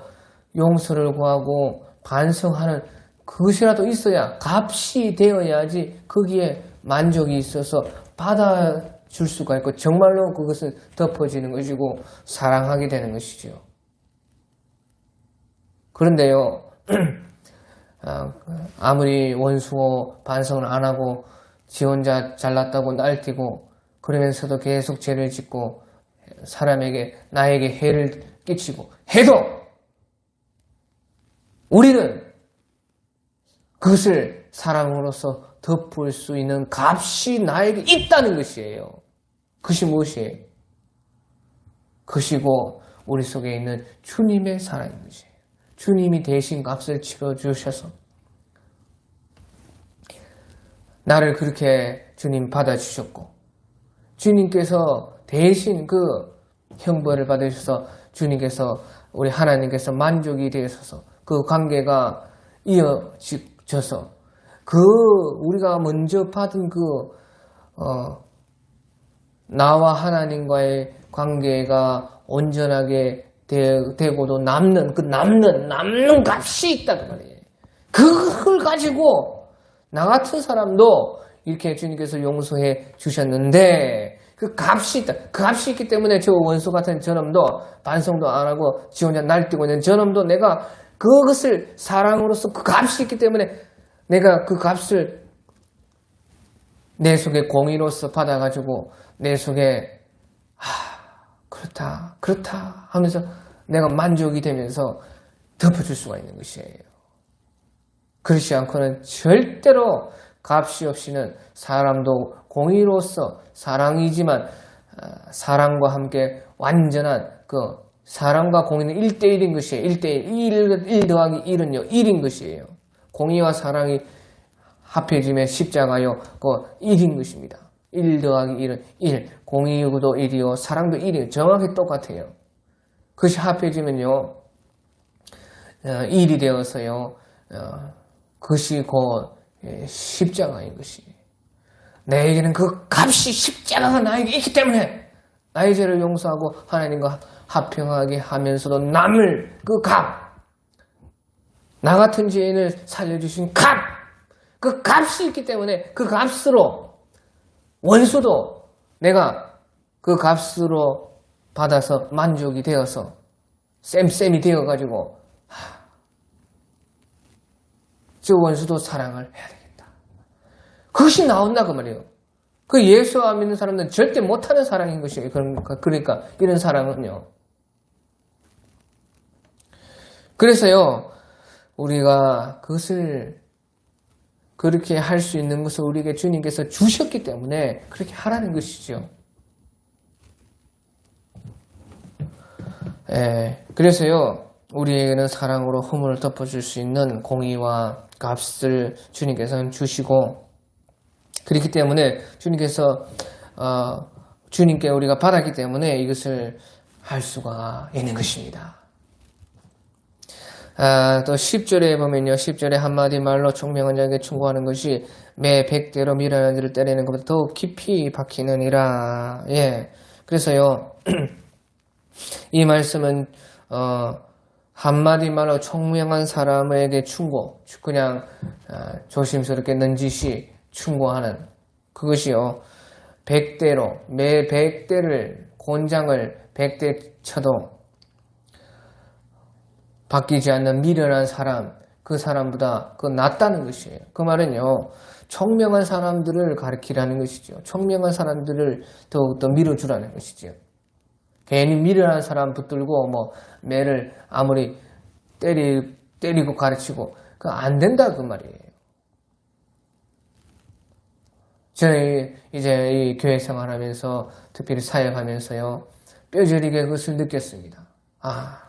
용서를 구하고 반성하는 그것이라도 있어야 값이 되어야지 거기에 만족이 있어서 받아줄 수가 있고 정말로 그것은 덮어지는 것이고 사랑하게 되는 것이죠. 그런데요, 아무리 원수고 반성을 안 하고 지 혼자 잘났다고 날뛰고 그러면서도 계속 죄를 짓고 사람에게 나에게 해를 끼치고 해도 우리는 그것을 사랑으로서 덮을 수 있는 값이 나에게 있다는 것이에요. 그것이 무엇이에요? 그것이고 우리 속에 있는 주님의 사랑인 것이에요. 주님이 대신 값을 치러주셔서 나를 그렇게 주님 받아주셨고 주님께서 대신 그 형벌을 받으셔서 주님께서 우리 하나님께서 만족이 되셔서 그 관계가 이어져서 그 우리가 먼저 받은 그 나와 하나님과의 관계가 온전하게 되고도 남는 값이 있다는 말이에요. 그걸 가지고 나 같은 사람도 이렇게 주님께서 용서해 주셨는데 그 값이 있다. 그 값이 있기 때문에 저 원수 같은 저놈도 반성도 안 하고 지 혼자 날뛰고 있는 저놈도 내가 그것을 사랑으로서 그 값이 있기 때문에 내가 그 값을 내 속에 공의로서 받아가지고 내 속에 그렇다 하면서 내가 만족이 되면서 덮어줄 수가 있는 것이에요. 그렇지 않고는 절대로 값이 없이는 사람도 공의로서 사랑이지만 사랑과 함께 완전한 그 사랑과 공의는 1대1인 것이에요. 1대1, 1 더하기 1은요 1인 것이에요. 공의와 사랑이 합해지면 십자가요 그 1인 것입니다. 1 더하기 1은 1, 공의도 1이요 사랑도 1이요 정확히 똑같아요. 그것이 합해지면요 1이 되어서요 그것이 곧 십자가인 것이 나에게는 그 값이 십자가가 나에게 있기 때문에 나의 죄를 용서하고 하나님과 합평하게 하면서도 남을 그 값, 나 같은 죄인을 살려주신 값, 그 값이 있기 때문에 그 값으로 원수도 내가 그 값으로 받아서 만족이 되어서 쌤이 되어가지고 저 원수도 사랑을 해야 되겠다. 그것이 나온다 그 말이에요. 그 예수 안 믿는 사람들은 절대 못하는 사랑인 것이에요. 그러니까 이런 사랑은요. 그래서요 우리가 그것을 그렇게 할 수 있는 것을 우리에게 주님께서 주셨기 때문에 그렇게 하라는 것이죠. 그래서요 우리에게는 사랑으로 허물을 덮어줄 수 있는 공의와 값을 주님께서는 주시고 그렇기 때문에 주님께서 주님께 우리가 받았기 때문에 이것을 할 수가 있는 것입니다. 또 10절에 보면요. 10절에 한마디 말로 총명한 자에게 충고하는 것이 매 100대로 미련한 자를 때리는 것보다 더욱 깊이 박히느니라. 그래서요. 이 말씀은 한마디 말로 총명한 사람에게 충고, 그냥 조심스럽게 넌지시 충고하는 그것이요. 100대로 매 100대를 곤장을 100대 쳐도 바뀌지 않는 미련한 사람, 그 사람보다 그 낫다는 것이에요. 그 말은요, 총명한 사람들을 가리키라는 것이죠. 총명한 사람들을 더욱더 밀어주라는 것이죠. 괜히 미련한 사람 붙들고 매를 아무리 때리고 가르치고 그거 안 된다 그 말이에요. 저는 이제 이 교회 생활하면서 특별히 사역하면서요 뼈저리게 그것을 느꼈습니다.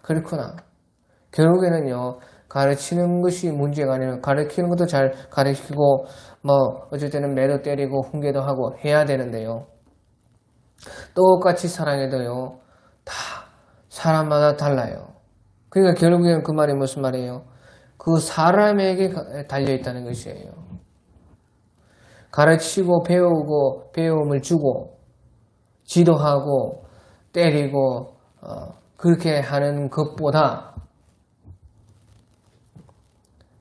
그렇구나. 결국에는요 가르치는 것이 문제가 아니라 가르치는 것도 잘 가르치고 어쩔 때는 매도 때리고 훈계도 하고 해야 되는데요. 똑같이 사랑해도요 다 사람마다 달라요. 그러니까 결국에는 그 말이 무슨 말이에요? 그 사람에게 달려있다는 것이에요. 가르치고 배우고 배움을 주고 지도하고 때리고 그렇게 하는 것보다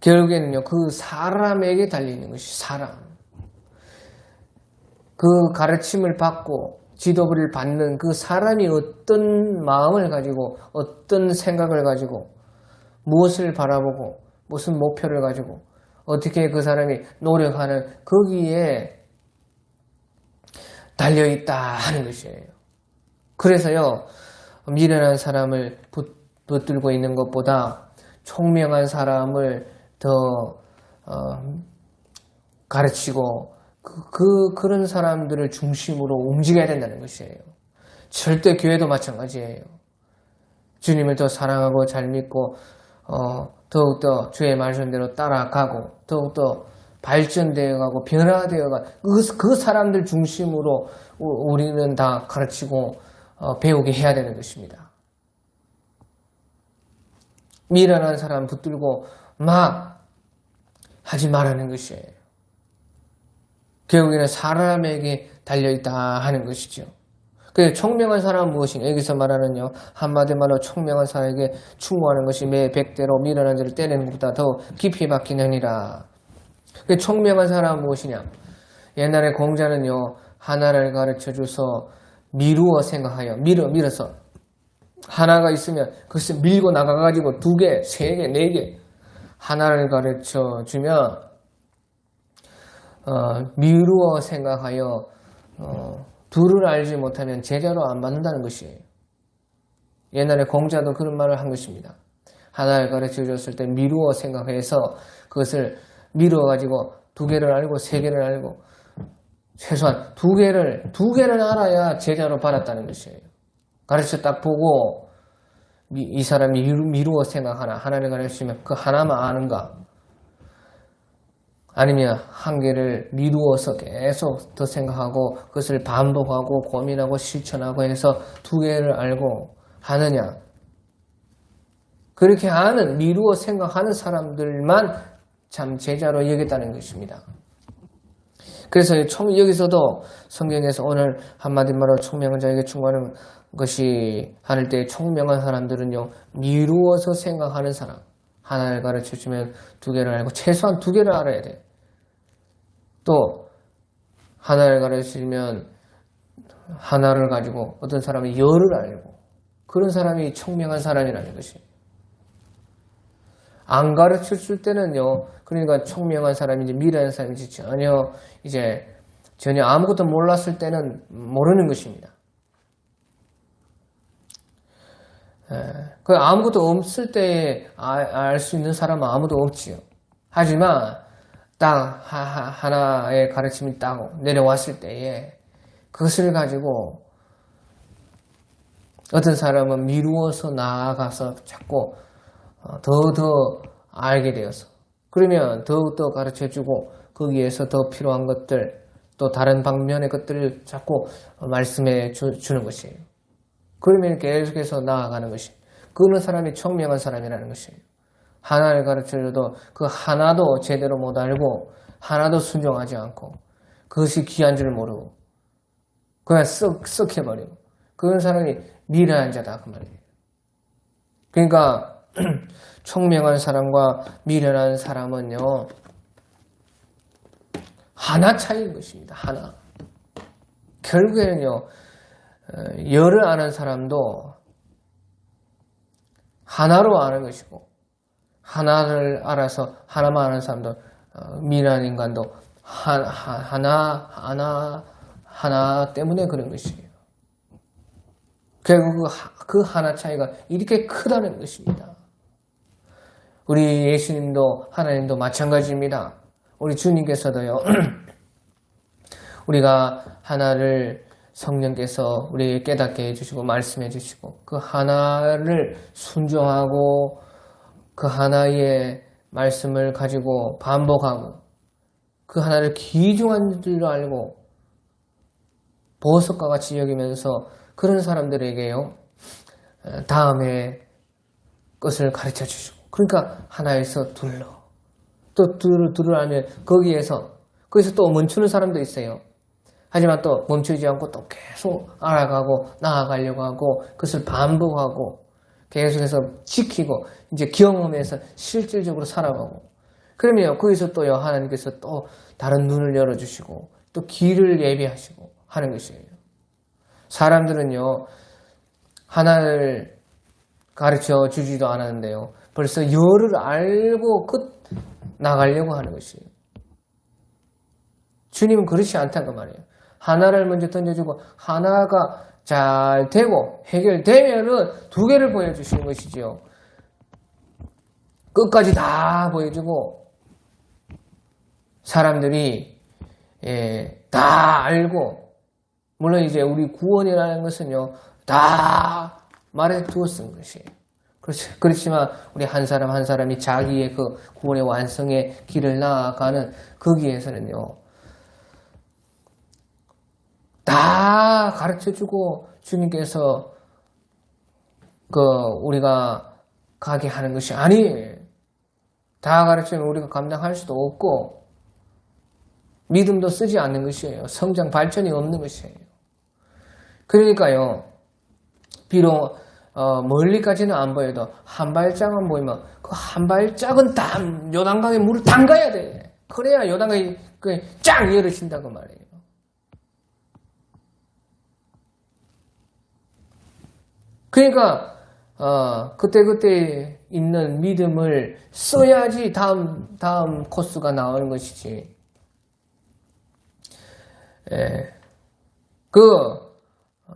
결국에는요 그 사람에게 달려있는 것이 사람. 그 가르침을 받고 지도를 받는 그 사람이 어떤 마음을 가지고 어떤 생각을 가지고 무엇을 바라보고 무슨 목표를 가지고 어떻게 그 사람이 노력하는 거기에 달려있다 하는 것이에요. 그래서요, 미련한 사람을 붙들고 있는 것보다 총명한 사람을 더 가르치고 그런 사람들을 중심으로 움직여야 된다는 것이에요. 절대 교회도 마찬가지예요. 주님을 더 사랑하고 잘 믿고 더욱더 주의 말씀대로 따라가고 더욱더 발전되어가고 변화되어가 그 사람들 중심으로 우리는 다 가르치고 배우게 해야 되는 것입니다. 미련한 사람 붙들고 막 하지 말라는 것이에요. 결국에는 사람에게 달려있다 하는 것이죠. 그 총명한 사람은 무엇이냐? 여기서 말하는요, 한마디 말로 총명한 사람에게 충고하는 것이 매 백대로 미련한 자를 때리는 것보다 더 깊이 박히느니라. 그 총명한 사람은 무엇이냐? 옛날에 공자는요, 하나를 가르쳐 줘서 미루어 생각하여 밀어서 하나가 있으면 그것을 밀고 나가가지고 2개, 3개, 4개 하나를 가르쳐 주면 미루어 생각하여 둘을 알지 못하면 제자로 안 받는다는 것이에요. 옛날에 공자도 그런 말을 한 것입니다. 하나를 가르쳐 줬을 때 미루어 생각해서 그것을 미루어가지고 2개를 알고 3개를 알고 최소한 2개를 알아야 제자로 받았다는 것이에요. 가르쳐 딱 보고 이 사람이 미루어 생각하나 하나를 가르치면 그 하나만 아는가 아니면 1개를 미루어서 계속 더 생각하고 그것을 반복하고 고민하고 실천하고 해서 2개를 알고 하느냐. 그렇게 하는 미루어 생각하는 사람들만 참 제자로 여겼다는 것입니다. 그래서 여기서도 성경에서 오늘 한마디 말로 총명한 자에게 충고하는 것이 하늘 때 총명한 사람들은요, 미루어서 생각하는 사람. 하나를 가르쳐주면 2개를 알고 최소한 2개를 알아야 돼. 또 하나를 가르치면 하나를 가지고 어떤 사람이 열을 알고 그런 사람이 총명한 사람이라는 것이. 안 가르쳐줄 때는요, 그러니까 총명한 사람인지 미련한 사람인지 전혀 아무것도 몰랐을 때는 모르는 것입니다. 그 아무것도 없을 때에 알 수 있는 사람은 아무도 없지요. 하지만 딱 하나의 가르침이 딱 내려왔을 때에 그것을 가지고 어떤 사람은 미루어서 나아가서 자꾸 더 알게 되어서 그러면 더욱더 가르쳐주고 거기에서 더 필요한 것들 또 다른 방면의 것들을 자꾸 말씀해 주는 것이에요. 그러면 계속해서 나아가는 것이 그런 사람이 총명한 사람이라는 것이에요. 하나를 가르쳐줘도 그 하나도 제대로 못 알고 하나도 순종하지 않고 그것이 귀한 줄 모르고 그냥 썩 해버리고 그런 사람이 미련한 자다 그 말이에요. 그러니까 총명한 사람과 미련한 사람은요 하나 차이인 것입니다. 하나. 결국에는요 열을 아는 사람도 하나로 아는 것이고 하나를 알아서 하나만 아는 사람도 미련한 인간도 하나 때문에 그런 것이에요. 결국 그 하나 차이가 이렇게 크다는 것입니다. 우리 예수님도 하나님도 마찬가지입니다. 우리 주님께서도요. 우리가 하나를 성령께서 우리에게 깨닫게 해주시고 말씀해 주시고 그 하나를 순종하고 그 하나의 말씀을 가지고 반복하고 그 하나를 귀중한 줄로 알고 보석과 같이 여기면서 그런 사람들에게요. 다음에 것을 가르쳐 주시고 그러니까 하나에서 또 둘을 알면 거기서 또 멈추는 사람도 있어요. 하지만 또 멈추지 않고 또 계속 알아가고 나아가려고 하고 그것을 반복하고 계속해서 지키고 이제 경험해서 실질적으로 살아가고 그러면 거기서 또요 하나님께서 또 다른 눈을 열어주시고 또 길을 예비하시고 하는 것이에요. 사람들은요 하나를 가르쳐 주지도 않았는데요 벌써 열을 알고 나가려고 하는 것이에요. 주님은 그렇지 않다는 그 말이에요. 하나를 먼저 던져주고 하나가 잘 되고 해결되면은 두 개를 보여주시는 것이지요. 끝까지 다 보여주고 사람들이 다 알고, 물론 이제 우리 구원이라는 것은요 다 말해 두었은 것이에요. 그렇지만 우리 한 사람 한 사람이 자기의 그 구원의 완성의 길을 나아가는 거기에서는요 다 가르쳐주고 주님께서 우리가 가게 하는 것이 아니에요. 다 가르치면 우리가 감당할 수도 없고 믿음도 쓰지 않는 것이에요. 성장 발전이 없는 것이에요. 그러니까요, 비록 멀리까지는 안 보여도 한 발짝만 보이면 그 한 발짝은 다 요단강에 물을 담가야 돼. 그래야 요단강이 쫙 열어진다고 말이에요. 그러니까 그때그때 있는 믿음을 써야지 다음 코스가 나오는 것이지. 그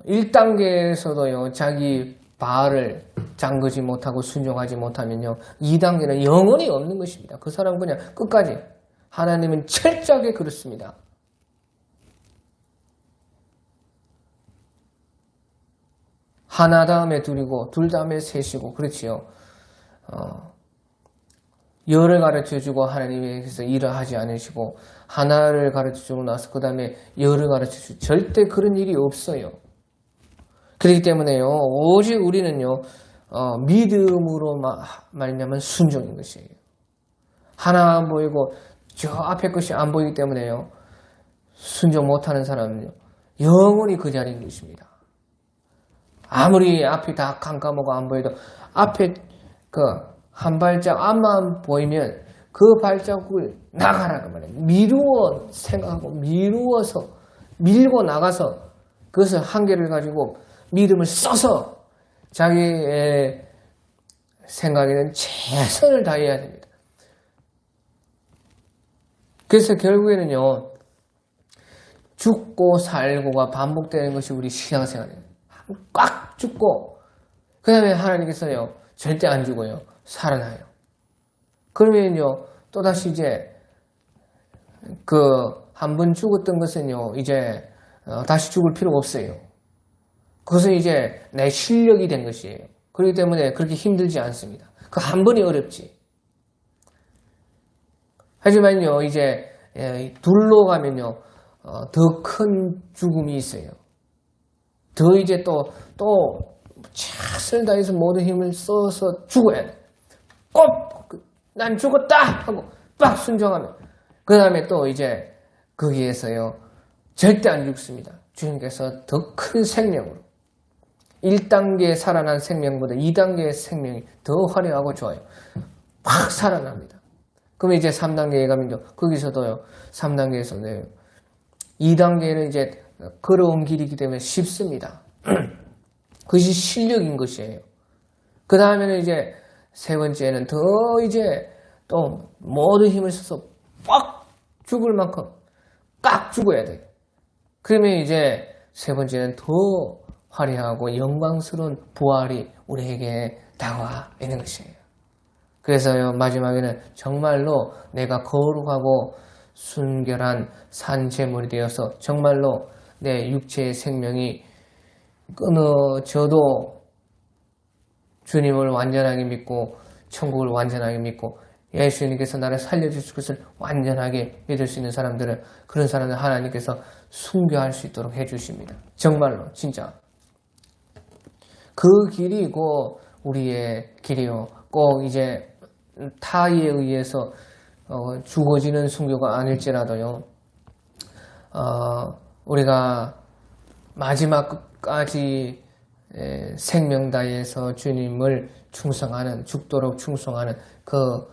1단계에서도요 자기 발을 잠그지 못하고 순종하지 못하면요 2단계는 영원히 없는 것입니다. 그 사람은 그냥 끝까지, 하나님은 철저하게 그렇습니다. 하나 다음에 둘이고 둘 다음에 셋이고 그렇지요. 열을 가르쳐주고 하나님께서 일을 하지 않으시고 하나를 가르쳐주고 나서 그 다음에 열을 가르쳐주고 절대 그런 일이 없어요. 그렇기 때문에요 오직 우리는요 믿음으로 말하면 순종인 것이에요. 하나 안 보이고 저 앞에 것이 안 보이기 때문에요 순종 못하는 사람은요 영원히 그 자리인 것입니다. 아무리 앞이 다 깜깜하고 안 보여도 앞에 한 발짝 앞만 보이면 그 발자국을 나가라고 말해요. 미루어 생각하고 미루어서 밀고 나가서 그것을 한계를 가지고 믿음을 써서 자기의 생각에는 최선을 다해야 됩니다. 그래서 결국에는요 죽고 살고가 반복되는 것이 우리 신앙생활이에요. 꽉 죽고 그 다음에 하나님께서요 절대 안 죽어요. 살아나요. 그러면요 또다시 이제 한 번 죽었던 것은요 이제 다시 죽을 필요가 없어요. 그것은 이제 내 실력이 된 것이에요. 그렇기 때문에 그렇게 힘들지 않습니다. 그 한 번이 어렵지. 하지만요 이제 둘로 가면요 더 큰 죽음이 있어요. 더 이제 또 최선을 다해서 모든 힘을 써서 죽어야 돼. 꼭 난 죽었다 하고 빡 순종하면 그 다음에 또 이제 거기에서요 절대 안 죽습니다. 주님께서 더 큰 생명으로 1단계 살아난 생명보다 2단계의 생명이 더 화려하고 좋아요. 막 살아납니다. 그러면 이제 3단계에 가면요 거기서도요 3단계에서는 2단계는 이제 걸어온 길이기 때문에 쉽습니다. 그것이 실력인 것이에요. 그 다음에는 이제 세 번째는 더 이제 또 모든 힘을 써서 빡 죽을 만큼 깍 죽어야 돼요. 그러면 이제 세 번째는 더 화려하고 영광스러운 부활이 우리에게 다가와 있는 것이에요. 그래서요 마지막에는 정말로 내가 거룩하고 순결한 산제물이 되어서 정말로 내 육체의 생명이 끊어져도 주님을 완전하게 믿고 천국을 완전하게 믿고 예수님께서 나를 살려주실 것을 완전하게 믿을 수 있는 사람들은 그런 사람들 하나님께서 순교할 수 있도록 해주십니다. 정말로 진짜 그 길이고 우리의 길이요. 꼭 이제 타의에 의해서 죽어지는 순교가 아닐지라도요. 우리가 마지막 끝까지 생명 다해서 주님을 충성하는 죽도록 충성하는 그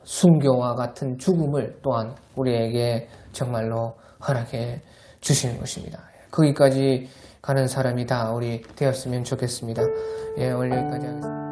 순교와 같은 죽음을 또한 우리에게 정말로 허락해 주시는 것입니다. 거기까지 가는 사람이 다 우리 되었으면 좋겠습니다. 오늘 여기까지 하겠습니다.